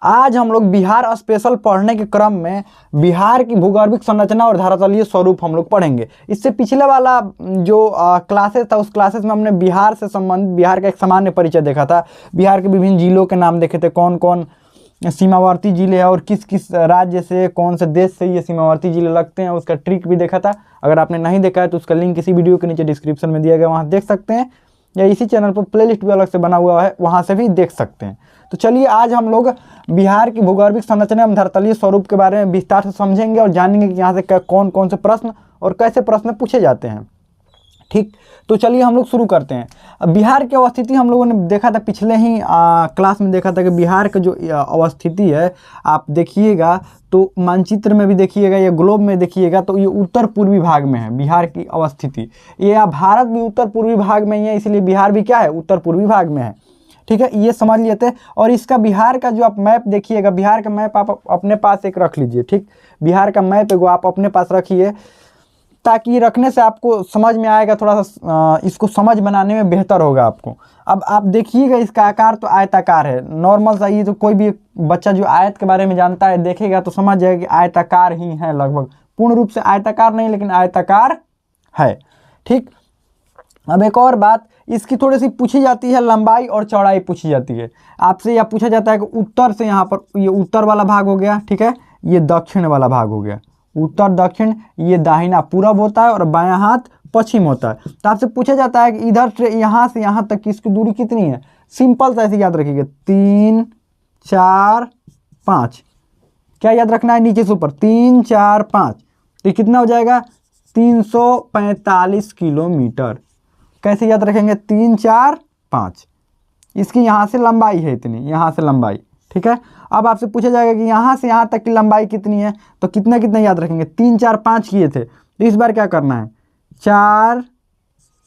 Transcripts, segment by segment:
आज हम लोग बिहार स्पेशल पढ़ने के क्रम में बिहार की भूगर्भिक संरचना और धरातलीय स्वरूप हम लोग पढ़ेंगे। इससे पिछले वाला जो क्लासेस था उस क्लासेस में हमने बिहार से संबंधित बिहार का एक सामान्य परिचय देखा था। बिहार के विभिन्न जिलों के नाम देखे थे, कौन कौन सीमावर्ती जिले हैं और किस किस राज्य से कौन से देश से ये सीमावर्ती जिले लगते हैं, उसका ट्रिक भी देखा था। अगर आपने नहीं देखा है तो उसका लिंक इसी वीडियो के नीचे डिस्क्रिप्शन में दिया गया, वहाँ देख सकते हैं, या इसी चैनल पर प्लेलिस्ट भी अलग से बना हुआ है, वहाँ से भी देख सकते हैं। तो चलिए आज हम लोग बिहार की भूगर्भिक संरचना एवं धरातलीय स्वरूप के बारे में विस्तार से समझेंगे और जानेंगे कि यहाँ से कौन कौन से प्रश्न और कैसे प्रश्न पूछे जाते हैं। ठीक, तो चलिए हम लोग शुरू करते हैं। बिहार की अवस्थिति हम लोगों ने देखा था, पिछले ही क्लास में देखा था कि बिहार का जो अवस्थिति है, आप देखिएगा तो मानचित्र में भी देखिएगा या ग्लोब में देखिएगा तो ये उत्तर पूर्वी भाग में है बिहार की अवस्थिति। ये भारत भी उत्तर पूर्वी भाग में ही है, इसलिए बिहार भी क्या है, उत्तर पूर्वी भाग में है। ठीक है, ये समझ लेते हैं। और इसका बिहार का जो आप मैप देखिएगा, बिहार का मैप आप अपने पास एक रख लीजिए। ठीक, बिहार का मैप एगो आप अपने पास रखिए, ताकि रखने से आपको समझ में आएगा, थोड़ा सा इसको समझ बनाने में बेहतर होगा आपको। अब आप देखिएगा इसका आकार तो आयताकार है, नॉर्मल सा। ये तो कोई भी बच्चा जो आयत के बारे में जानता है देखेगा तो समझ जाएगा कि आयताकार ही है, लगभग पूर्ण रूप से आयताकार नहीं लेकिन आयताकार है। ठीक, अब एक और बात इसकी थोड़ी सी पूछी जाती है, लंबाई और चौड़ाई पूछी जाती है आपसे। यह पूछा जाता है कि उत्तर से यहाँ पर ये उत्तर वाला भाग हो गया, ठीक है, ये दक्षिण वाला भाग हो गया, उत्तर दक्षिण, ये दाहिना पूरब होता है और बायां हाथ पश्चिम होता है। तो आपसे पूछा जाता है कि इधर से यहाँ तक की इसकी दूरी कितनी है। सिंपल सा ऐसे याद रखिएगा, 3 4 5। क्या याद रखना है, नीचे से ऊपर 3 4 5, तो कितना हो जाएगा 345 किलोमीटर। कैसे याद रखेंगे, 3 4 5, इसकी यहाँ से लंबाई है इतनी, यहाँ से लंबाई। ठीक है, अब आपसे पूछा जाएगा कि यहाँ से यहाँ तक की लंबाई कितनी है, तो कितना कितना याद रखेंगे, 3 4 5 किए थे, तो इस बार क्या करना है, 4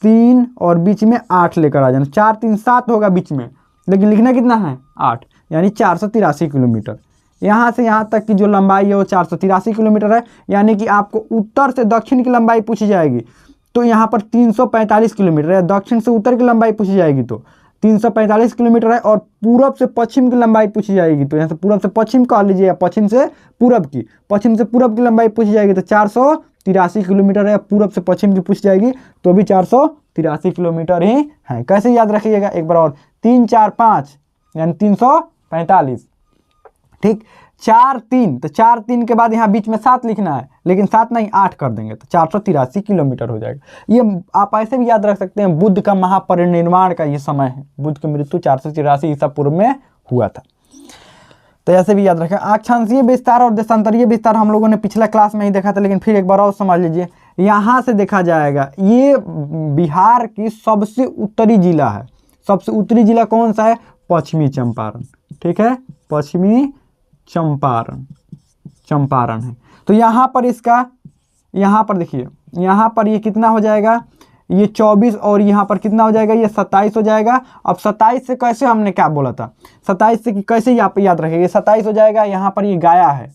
3 और बीच में 8 लेकर आ जाना। 4 3 7 होगा बीच में, लेकिन लिखना कितना है 8, यानी 483 किलोमीटर। यहाँ से यहाँ तक की जो लंबाई है वो 483 किलोमीटर है। यानी कि आपको उत्तर से दक्षिण की लंबाई पूछी जाएगी तो यहाँ पर 345 किलोमीटर है, दक्षिण से उत्तर की लंबाई पूछी जाएगी तो 345 किलोमीटर है, और पूरब से पश्चिम की लंबाई पूछी जाएगी तो यहाँ से पूरब से पश्चिम कह लीजिए, या पश्चिम से पूरब की लंबाई पूछी जाएगी तो 483 किलोमीटर है। पूरब से पश्चिम की पूछी जाएगी तो भी 483 किलोमीटर ही है। कैसे याद रखिएगा एक बार और, 3 4 5 यानी 345। ठीक, 4 3, तो 4 3 के बाद यहाँ बीच में 7 लिखना है, लेकिन 7 नहीं 8 कर देंगे तो 483 किलोमीटर हो जाएगा। ये आप ऐसे भी याद रख सकते हैं, बुद्ध का महापरिनिर्वाण का ये समय है, बुद्ध की मृत्यु 483 ईसा पूर्व में हुआ था। तो ऐसे भी याद रखें। अक्षांशीय विस्तार और देशांतरीय विस्तार हम लोगों ने पिछला क्लास में ही देखा था, लेकिन फिर एक बार और समझ लीजिए। यहाँ से देखा जाएगा, ये बिहार की सबसे उत्तरी जिला है। सबसे उत्तरी जिला कौन सा है, पश्चिमी चंपारण। ठीक है, पश्चिमी चंपारण है। तो यहाँ पर इसका, यहाँ पर देखिए, यहाँ पर ये कितना हो जाएगा, ये 24, और यहाँ पर कितना हो जाएगा, ये 27 हो जाएगा। अब 27 से कैसे, हमने क्या बोला था, 27 से कि कैसे यहाँ पे याद रखेगा, ये 27 हो जाएगा। यहाँ पर ये गया है,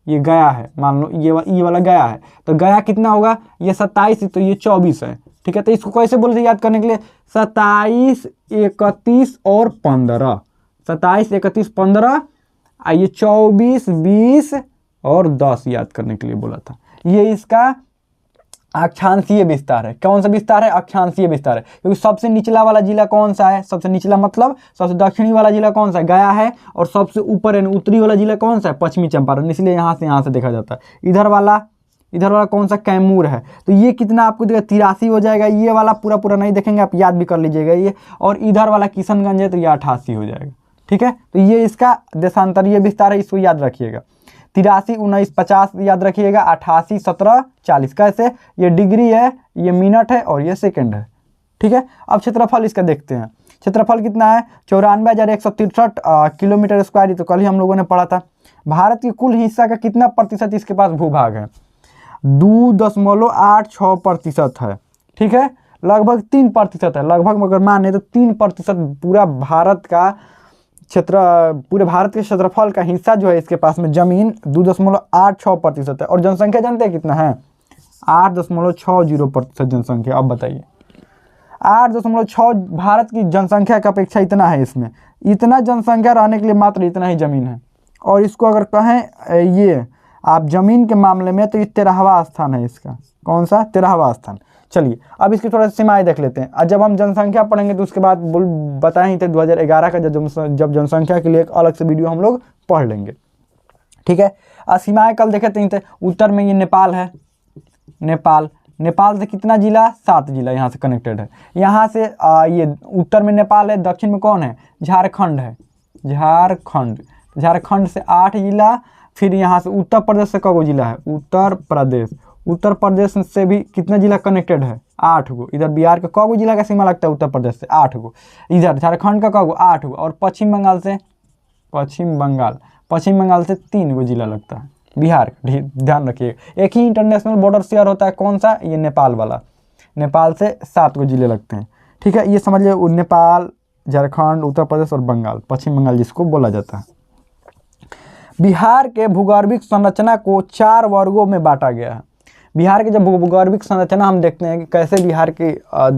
ये गया है, मान लो ये वाला गया है, तो गया कितना होगा, ये 27, तो ये 24 है। ठीक है, तो इसको कैसे बोलते हैं याद करने के लिए, 27 31 और 15, 27 31 15, ये 24 20 और 10 याद करने के लिए बोला था। ये इसका अक्षांशीय विस्तार है। कौन सा विस्तार है, अक्षांशीय विस्तार है, क्योंकि सबसे निचला वाला जिला कौन सा है, सबसे निचला मतलब सबसे दक्षिणी वाला जिला कौन सा है, गया है, और सबसे ऊपर यानी उत्तरी वाला जिला कौन सा है, पश्चिमी चंपारण, इसलिए यहाँ से देखा जाता है। इधर वाला कौन सा, कैमूर है। तो ये कितना आपको देगा, 83 हो जाएगा। ये वाला पूरा नहीं देखेंगे, आप याद भी कर लीजिएगा ये। और इधर वाला किशनगंज है तो ये 88 हो जाएगा। ठीक है, तो ये इसका देशांतरीय विस्तार है, इसको याद रखिएगा। 83 19 50 याद रखिएगा, 88 17 40। कैसे, ये डिग्री है, ये मिनट है और ये सेकंड है। ठीक है, अब क्षेत्रफल इसका देखते हैं। क्षेत्रफल कितना है, 94,163 किलोमीटर स्क्वायर। तो कल ही हम लोगों ने पढ़ा था। भारत की कुल हिस्सा का कितना प्रतिशत इसके पास भूभाग है, 2.86% है। ठीक है, लगभग 3% है, लगभग मगर माने तो 3% पूरा भारत का क्षेत्र, पूरे भारत के क्षेत्रफल का हिस्सा जो है इसके पास में जमीन 2.86% है। और जनसंख्या जानते हैं कितना है, 8.60% जनसंख्या। अब बताइए, 8.6 भारत की जनसंख्या की अपेक्षा इतना है इसमें। इतना जनसंख्या रहने के लिए मात्र इतना ही जमीन है। और इसको अगर कहें ये आप जमीन के मामले में तो ये 13वां स्थान है इसका। कौन सा? 13वां स्थान। चलिए अब इसकी थोड़ा सी सीमाएं देख लेते हैं। और जब हम जनसंख्या पढ़ेंगे तो उसके बाद बताए ही थे 2011 का जब जनसंख्या के लिए एक अलग से वीडियो हम लोग पढ़ लेंगे, ठीक है। सीमाएं कल देखे थे। उत्तर में ये नेपाल है, नेपाल से कितना जिला? 7 जिला यहाँ से कनेक्टेड है। यहाँ से ये उत्तर में नेपाल है, दक्षिण में कौन है? झारखंड है, झारखंड से 8 जिला। फिर यहाँ से उत्तर प्रदेश से कगो जिला है? उत्तर प्रदेश से भी कितना जिला कनेक्टेड है? 8 गो। इधर बिहार का कगो जिला का सीमा लगता है उत्तर प्रदेश से? 8 गो। इधर झारखंड का कगो? 8 गो। और पश्चिम बंगाल से 3 गो जिला लगता है बिहार का। ध्यान रखिएगा, एक ही इंटरनेशनल बॉर्डर शेयर होता है। कौन सा? ये नेपाल वाला। नेपाल से 7 गो जिले लगते हैं, ठीक है। ये समझिए नेपाल, झारखंड, उत्तर प्रदेश और बंगाल, पश्चिम बंगाल जिसको बोला जाता है। बिहार के भूगर्भिक संरचना को 4 वर्गों में बांटा गया है। बिहार के जब भूगर्भिक संरचना हम देखते हैं कि कैसे बिहार के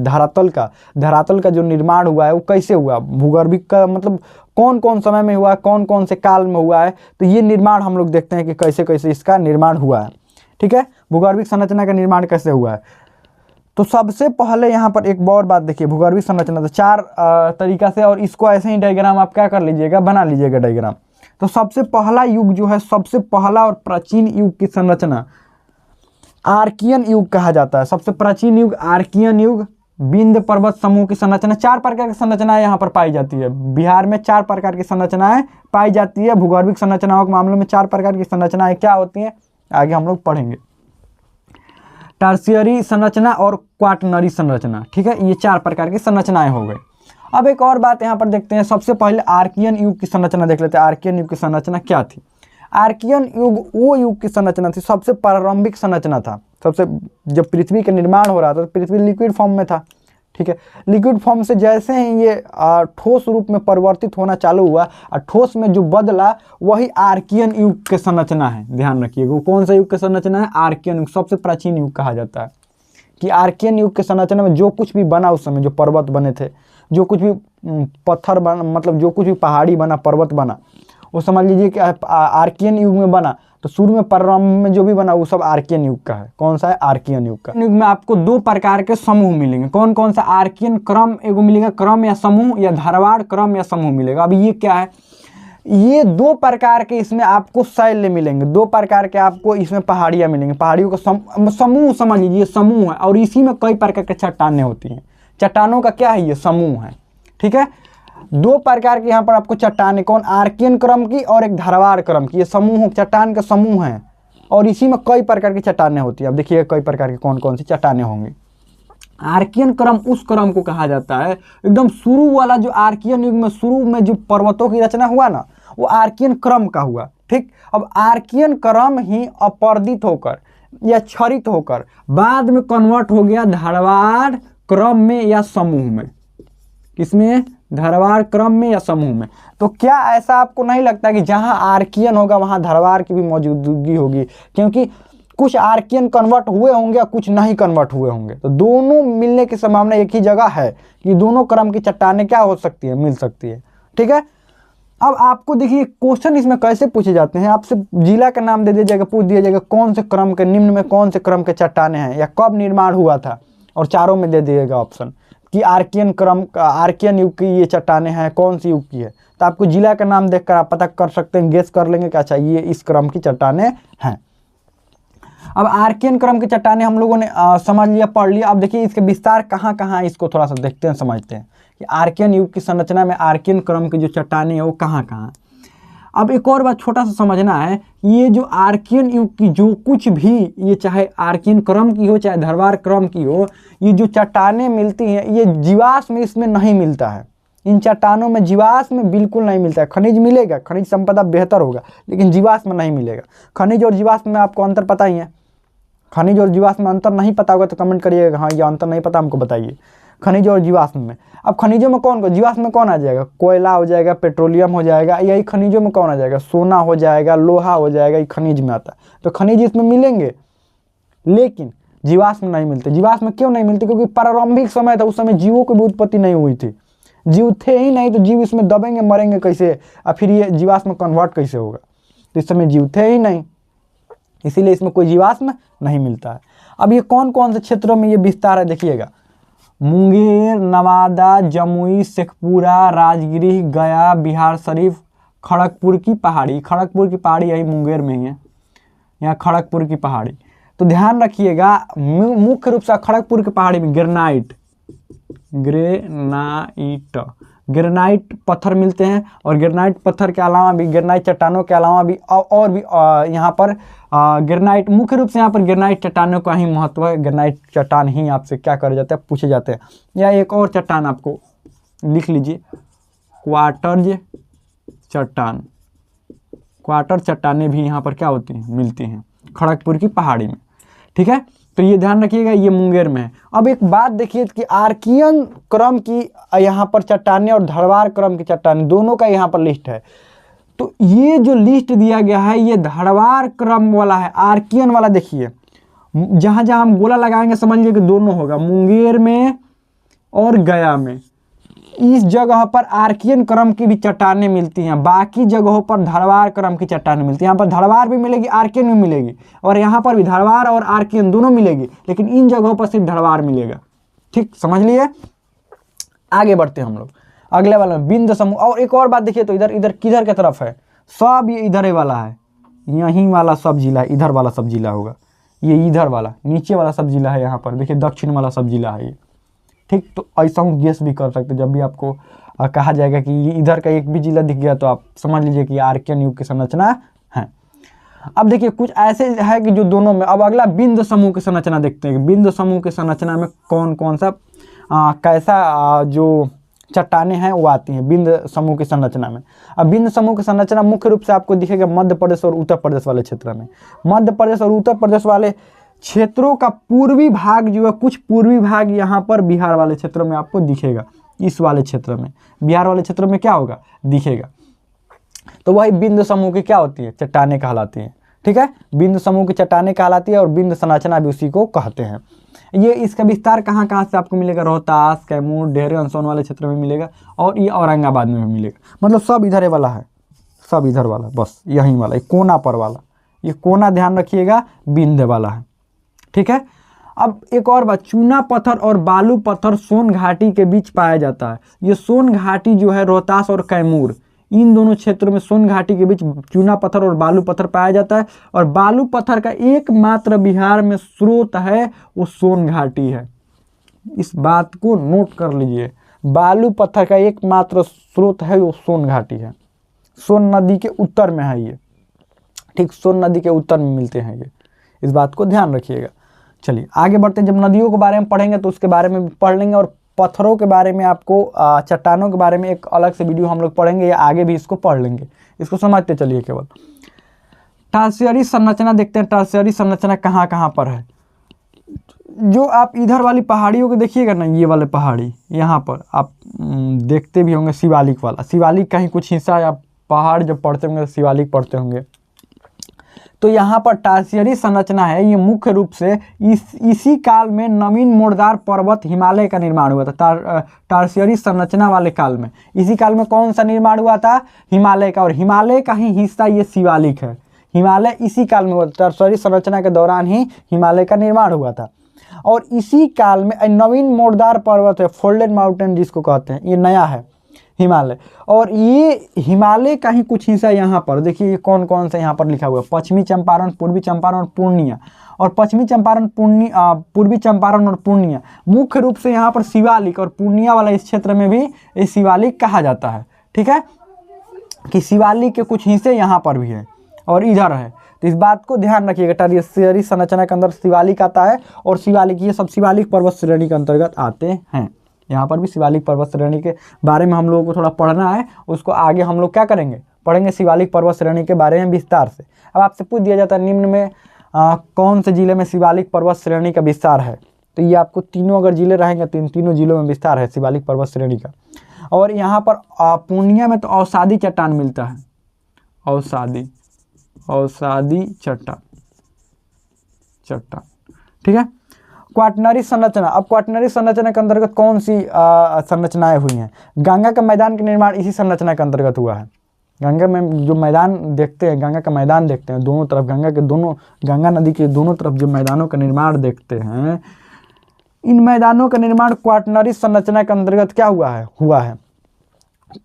धरातल का जो निर्माण हुआ है वो कैसे हुआ, भूगर्भिक का मतलब कौन कौन समय में हुआ है, कौन कौन से काल में हुआ है, तो ये निर्माण हम लोग देखते हैं कि कैसे कैसे इसका निर्माण हुआ है, ठीक है। भूगर्भिक संरचना का निर्माण कैसे हुआ है, तो सबसे पहले यहाँ पर एक और बात देखिए। भूगर्भिक संरचना तो 4 तरीका से, और इसको ऐसे ही डायग्राम आप क्या कर लीजिएगा, बना लीजिएगा डायग्राम। तो सबसे पहला युग जो है, सबसे पहला और प्राचीन युग की संरचना आर्कियन युग कहा जाता है। सबसे प्राचीन युग आर्कियन युग, विंध्य पर्वत समूह की संरचना। 4 प्रकार की संरचनाएं यहाँ पर पाई जाती है। बिहार में 4 प्रकार की संरचनाएं पाई जाती है। भूगर्भिक संरचनाओं के मामले में 4 प्रकार की संरचनाएं क्या होती हैं, आगे हम लोग पढ़ेंगे। टर्शियरी संरचना और क्वाटरनरी संरचना, ठीक है। ये 4 प्रकार की संरचनाएं हो गई। अब एक और बात यहाँ पर देखते हैं। सबसे पहले आर्कियन युग की संरचना देख लेते हैं। आर्कियन युग की संरचना क्या थी? आर्कियन युग वो युग की संरचना थी, सबसे प्रारंभिक संरचना था। सबसे जब पृथ्वी का निर्माण हो रहा था तो पृथ्वी लिक्विड फॉर्म में था, ठीक है। लिक्विड फॉर्म से जैसे ही ये ठोस रूप में परिवर्तित होना चालू हुआ और ठोस में जो बदला वही आर्कियन युग की संरचना है। ध्यान रखिएगा, वो कौन सा युग की संरचना है? आर्कियन युग। सबसे प्राचीन युग कहा जाता है कि आर्कियन युग की संरचना में जो कुछ भी बना उस समय, जो पर्वत बने थे, जो कुछ भी पत्थर बना, मतलब जो कुछ भी पहाड़ी बना, पर्वत बना, वो समझ लीजिए कि आर्कियन युग में बना। तो शुरू में प्रारंभ में जो भी बना वो सब आर्कियन युग का है। कौन सा है? आर्कियन युग का। युग में आपको 2 प्रकार के समूह मिलेंगे। कौन कौन सा? आर्कियन क्रम एगो मिलेगा, क्रम या समूह, या धारवाड़ क्रम या समूह मिलेगा। अब ये क्या है? ये 2 प्रकार के इसमें आपको शैल्य मिलेंगे। 2 प्रकार के आपको इसमें पहाड़ियाँ मिलेंगी। पहाड़ियों का समूह समझ लीजिए, समूह है। और इसी में कई प्रकार के चट्टानें होती हैं। चट्टानों का क्या है? ये समूह है, ठीक है। 2 प्रकार के यहाँ पर आपको चट्टानें, कौन? आर्कियन क्रम की और एक धारवाड़ क्रम की। ये समूह, चट्टान का समूह है और इसी में कई प्रकार की चट्टानें होती है। अब देखिए कई प्रकार की कौन कौन सी चट्टानें होंगी। आर्कियन क्रम उस क्रम को कहा जाता है, एकदम शुरू वाला जो आर्कियन युग में शुरू में जो पर्वतों की रचना हुआ ना, वो आर्कियन क्रम का हुआ, ठीक। अब आर्कियन क्रम ही अपर्दित होकर या क्षरित होकर बाद में कन्वर्ट हो गया धारवाड़ क्रम में या समूह में। किसमें? धारवाड़ क्रम में या समूह में। तो क्या ऐसा आपको नहीं लगता कि जहां आर्कियन होगा वहां धारवाड़ की भी मौजूदगी होगी? क्योंकि कुछ आर्कियन कन्वर्ट हुए होंगे और कुछ नहीं कन्वर्ट हुए होंगे, तो दोनों मिलने की संभावना एक ही जगह है कि दोनों क्रम की चट्टानें क्या हो सकती है? मिल सकती है, ठीक है। अब आपको देखिए क्वेश्चन इसमें कैसे पूछे जाते हैं। आपसे जिला का नाम दे दिया जाएगा, पूछ दिया जाएगा कौन से क्रम के, निम्न में कौन से क्रम के चट्टानें हैं या कब निर्माण हुआ था, और चारों में दे दिएगा ऑप्शन कि आर्कियन क्रम, आर्कियन युग की ये चट्टानें हैं, कौन सी युग की है। तो आपको जिला का नाम देखकर आप पता कर सकते हैं, गेस कर लेंगे कि अच्छा ये इस क्रम की चट्टानें हैं। अब आर्कियन क्रम की चट्टानें हम लोगों ने समझ लिया, पढ़ लिया। अब देखिए इसके विस्तार कहाँ कहाँ है, इसको थोड़ा सा देखते हैं, समझते हैं कि आर्कियन युग की संरचना में आर्कियन क्रम की जो चट्टानें हैं वो कहाँ कहाँ। अब एक और बात छोटा सा समझना है, ये जो आर्कियन युग की जो कुछ भी, ये चाहे आर्कियन क्रम की हो चाहे धारवाड़ क्रम की हो, ये जो चट्टानें मिलती हैं ये जीवाश्म में इसमें नहीं मिलता है। इन चट्टानों में जीवाश्म में बिल्कुल नहीं मिलता है। खनिज मिलेगा, खनिज संपदा बेहतर होगा, लेकिन जीवाश्म नहीं मिलेगा। खनिज और जीवाश्म में आपको अंतर पता ही है। खनिज और जीवाश्म में अंतर नहीं पता होगा तो कमेंट करिएगा, हाँ ये अंतर नहीं पता हमको बताइए। खनिज और जीवाश्म में, अब खनिजों में कौन, जीवाश्म में कौन आ जाएगा? कोयला हो जाएगा, पेट्रोलियम हो जाएगा। यही खनिजों में कौन आ जाएगा? सोना हो जाएगा, लोहा हो जाएगा, ये खनिज में आता है। तो खनिज इसमें मिलेंगे, लेकिन जीवाश्म नहीं मिलते। जीवाश्म क्यों नहीं मिलते? क्योंकि प्रारंभिक समय था, उस समय जीवों की भी उत्पत्ति नहीं हुई थी। जीव थे ही नहीं, तो जीव इसमें दबेंगे, मरेंगे कैसे, और फिर ये जीवाश्म कन्वर्ट कैसे होगा? तो इस समय जीव थे ही नहीं, इसीलिए इसमें कोई जीवाश्म नहीं मिलता है। अब ये कौन कौन से क्षेत्रों में ये विस्तार है देखिएगा, मुंगेर, नवादा, जमुई, शेखपुरा, राजगिरी, गया, बिहार शरीफ, खड़गपुर की पहाड़ी। खड़गपुर की पहाड़ी यही मुंगेर में ही है, यहाँ खड़गपुर की पहाड़ी। तो ध्यान रखिएगा मुख्य रूप से खड़गपुर की पहाड़ी में ग्रेनाइट पत्थर मिलते हैं, और ग्रेनाइट पत्थर के अलावा भी, ग्रेनाइट चट्टानों के अलावा भी और भी यहाँ पर ग्रेनाइट, मुख्य रूप से यहाँ पर ग्रेनाइट चट्टानों का ही महत्व है। ग्रेनाइट चट्टान ही आपसे क्या करे जाते हैं, पूछे जाते हैं। या एक और चट्टान आपको लिख लीजिए, क्वार्टर्ज चट्टान। क्वार्टर चट्टानें भी यहाँ पर क्या होती हैं, मिलती हैं खड़गपुर की पहाड़ी में, ठीक है। तो ये ध्यान रखिएगा, ये मुंगेर में है। अब एक बात देखिए कि आर्कियन क्रम की यहाँ पर चट्टानें और धरवार क्रम की चट्टानें दोनों का यहाँ पर लिस्ट है। तो ये जो लिस्ट दिया गया है ये धरवार क्रम वाला है, आर्कियन वाला देखिए, जहाँ जहाँ हम गोला लगाएंगे समझ लीजिए कि दोनों होगा, मुंगेर में और गया में। इस जगह पर आर्कियन क्रम की भी चट्टानें मिलती हैं, बाकी जगहों पर धरवार क्रम की चट्टानें मिलती हैं। यहाँ पर धरवार भी मिलेगी, आर्कियन भी मिलेगी, और यहाँ पर भी धरवार और आर्कियन दोनों मिलेगी, लेकिन इन जगहों पर सिर्फ धरवार मिलेगा। ठीक, समझ लिए। आगे बढ़ते हैं हम लोग अगले वाला में, बिंद समूह। और एक और बात देखिए, तो इधर किधर की तरफ है, सब ये इधर वाला है, यहीं वाला सब जिला है, इधर वाला सब जिला होगा, ये इधर वाला नीचे वाला सब जिला है, यहाँ पर देखिए दक्षिण वाला सब जिला है ये। ठीक, तो ऐसा हम गेस भी कर सकते हैं, जब भी आपको कहा जाएगा कि इधर का एक भी जिला दिख गया तो आप समझ लीजिए कि आर्कियन युग की संरचना है। अब देखिए कुछ ऐसे है कि जो दोनों में। अब अगला बिंद समूह की संरचना देखते हैं कि बिंद समूह की संरचना में कौन कौन सा कैसा जो चट्टानें हैं वो आती हैं बिंद समूह की संरचना में। अब बिंद समूह की संरचना मुख्य रूप से आपको दिखेगा मध्य प्रदेश और उत्तर प्रदेश वाले क्षेत्र में। मध्य प्रदेश और उत्तर प्रदेश वाले क्षेत्रों का पूर्वी भाग जो है, कुछ पूर्वी भाग यहाँ पर बिहार वाले क्षेत्रों में आपको दिखेगा। इस वाले क्षेत्र में, बिहार वाले क्षेत्र में क्या होगा, दिखेगा। तो वही बिंद समूह की क्या होती है, चट्टानें कहलाती हैं। ठीक है, बिंद समूह की चट्टानें कहलाती है और बिंद संरचना भी उसी को कहते हैं। ये इसका विस्तार कहाँ कहाँ से आपको मिलेगा, रोहतास, कैमूर, डेहरी, अंसौन वाले क्षेत्र में मिलेगा, और ये औरंगाबाद में भी मिलेगा। मतलब सब इधर वाला है, सब इधर वाला, बस यहीं वाला, कोना पर वाला, ये कोना ध्यान रखिएगा बिंद वाला है। ठीक है। अब एक और बात, चूना पत्थर और बालू पत्थर सोन घाटी के बीच पाया जाता है। ये सोन घाटी जो है रोहतास और कैमूर, इन दोनों क्षेत्रों में सोन घाटी के बीच चूना पत्थर और बालू पत्थर पाया जाता है। और बालू पत्थर का एकमात्र बिहार में स्रोत है वो सोन घाटी है। इस बात को नोट कर लीजिए, बालू पत्थर का एकमात्र स्रोत है वो सोन घाटी है। सोन नदी के उत्तर में है ये। ठीक, सोन नदी के उत्तर में मिलते हैं ये, इस बात को ध्यान रखिएगा। चलिए आगे बढ़ते हैं। जब नदियों के बारे में पढ़ेंगे तो उसके बारे में पढ़ लेंगे, और पत्थरों के बारे में आपको चट्टानों के बारे में एक अलग से वीडियो हम लोग पढ़ेंगे, या आगे भी इसको पढ़ लेंगे। इसको समझते चलिए केवल। टर्शियरी संरचना देखते हैं, टर्शियरी संरचना कहाँ कहाँ पर है। जो आप इधर वाली पहाड़ियों को देखिएगा ना, ये वाले पहाड़ी यहाँ पर आप देखते भी होंगे शिवालिक वाला, शिवालिक का ही कुछ हिस्सा या पहाड़ जब पढ़ते होंगे शिवालिक पढ़ते होंगे। तो यहाँ पर टर्शियरी संरचना है, ये मुख्य रूप से इसी काल में नवीन मोड़दार पर्वत हिमालय का निर्माण हुआ था। टर्शियरी संरचना वाले काल में, इसी काल में कौन सा निर्माण हुआ था, हिमालय का, और हिमालय का ही हिस्सा ये शिवालिक है। हिमालय इसी काल में हुआ था, टर्शियरी संरचना के दौरान ही हिमालय का निर्माण हुआ था। और इसी काल में नवीन मोड़दार पर्वत है, फोल्डेड माउंटेन जिसको कहते हैं, ये नया है हिमालय। और ये हिमालय का ही कुछ हिस्सा यहाँ पर देखिए, ये कौन कौन सा यहाँ पर लिखा हुआ है, पश्चिमी चंपारण, पूर्वी चंपारण और पूर्णिया। और पश्चिमी चंपारण, पूर्वी चंपारण और पूर्णिया मुख्य रूप से यहाँ पर शिवालिक, और पूर्णिया वाला इस क्षेत्र में भी ये शिवालिक कहा जाता है। ठीक है, कि शिवालिक के कुछ हिस्से यहाँ पर भी है और इधर है। तो इस बात को ध्यान रखिएगा, टर्शियरी संरचना के अंदर शिवालिक आता है, और शिवालिक ये सब शिवालिक पर्वत श्रेणी के अंतर्गत आते हैं। यहाँ पर भी शिवालिक पर्वत श्रेणी के बारे में हम लोगों को थोड़ा पढ़ना है, उसको आगे हम लोग क्या करेंगे, पढ़ेंगे शिवालिक पर्वत श्रेणी के बारे में विस्तार से। अब आपसे पूछ दिया जाता है निम्न में कौन से जिले में शिवालिक पर्वत श्रेणी का विस्तार है, तो ये आपको तीनों अगर जिले रहेंगे तो इन तीनों जिलों में विस्तार है शिवालिक पर्वत श्रेणी का। और यहाँ पर पूर्णिया में तो अवसादी चट्टान मिलता है, अवसादी चट्टान। ठीक है। क्वाटनरी संरचना, अब क्वाटनरी संरचना के अंतर्गत कौन सी संरचनाएं हुई हैं, गंगा के मैदान का निर्माण इसी संरचना के अंतर्गत हुआ है। गंगा में जो मैदान देखते हैं, गंगा का मैदान देखते हैं, दोनों तरफ गंगा नदी के दोनों तरफ जो मैदानों का निर्माण देखते हैं, इन मैदानों का निर्माण क्वाटरनरी संरचना के अंतर्गत क्या हुआ है।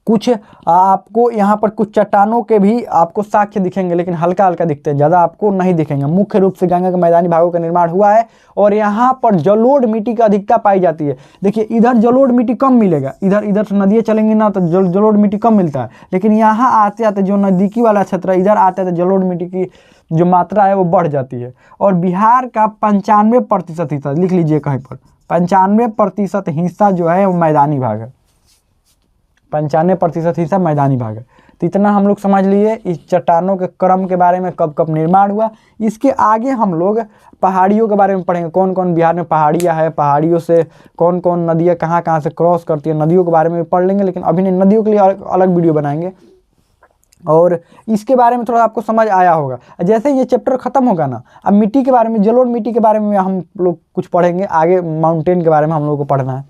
कुछ आपको यहाँ पर कुछ चट्टानों के भी आपको साक्ष्य दिखेंगे, लेकिन हल्का हल्का दिखते हैं, ज़्यादा आपको नहीं दिखेंगे। मुख्य रूप से गंगा के मैदानी भागों का निर्माण हुआ है और यहाँ पर जलोढ़ मिट्टी की अधिकता पाई जाती है। देखिए इधर जलोढ़ मिट्टी कम मिलेगा, इधर से नदियाँ चलेंगी ना तो जलोढ़ मिट्टी कम मिलता है, लेकिन यहाँ आते आते जो नज़दीकी वाला क्षेत्र है, इधर आते आते जलोढ़ मिट्टी की जो मात्रा है वो बढ़ जाती है। और बिहार का 95% हिस्सा, लिख लीजिए कहीं पर, 95% हिस्सा जो है वो मैदानी भाग है, 95% हिस्सा मैदानी भाग है। तो इतना हम लोग समझ लिए इस चट्टानों के क्रम के बारे में, कब कब निर्माण हुआ। इसके आगे हम लोग पहाड़ियों के बारे में पढ़ेंगे, कौन कौन बिहार में पहाड़ियाँ है, पहाड़ियों से कौन कौन नदियाँ कहाँ कहाँ से क्रॉस करती है, नदियों के बारे में पढ़ लेंगे। लेकिन अभी नहीं, नदियों के लिए अलग वीडियो बनाएंगे। और इसके बारे में थोड़ा आपको समझ आया होगा। जैसे ये चैप्टर खत्म होगा ना, अब मिट्टी के बारे में, जलोढ़ मिट्टी के बारे में हम लोग कुछ पढ़ेंगे, आगे माउंटेन के बारे में हम लोग को पढ़ना है।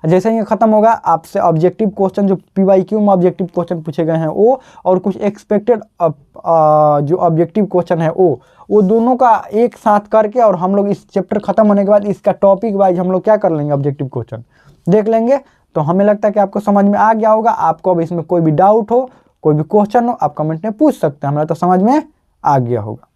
जैसे ही खत्म होगा आपसे ऑब्जेक्टिव क्वेश्चन, जो PYQ में ऑब्जेक्टिव क्वेश्चन पूछे गए हैं वो, और कुछ एक्सपेक्टेड जो ऑब्जेक्टिव क्वेश्चन है वो दोनों का एक साथ करके, और हम लोग इस चैप्टर खत्म होने के बाद इसका टॉपिक वाइज हम लोग क्या कर लेंगे, ऑब्जेक्टिव क्वेश्चन देख लेंगे। तो हमें लगता है कि आपको समझ में आ गया होगा। आपको अब इसमें कोई भी डाउट हो, कोई भी क्वेश्चन हो, आप कमेंट में पूछ सकते हैं, हमें तो समझ में आ गया होगा।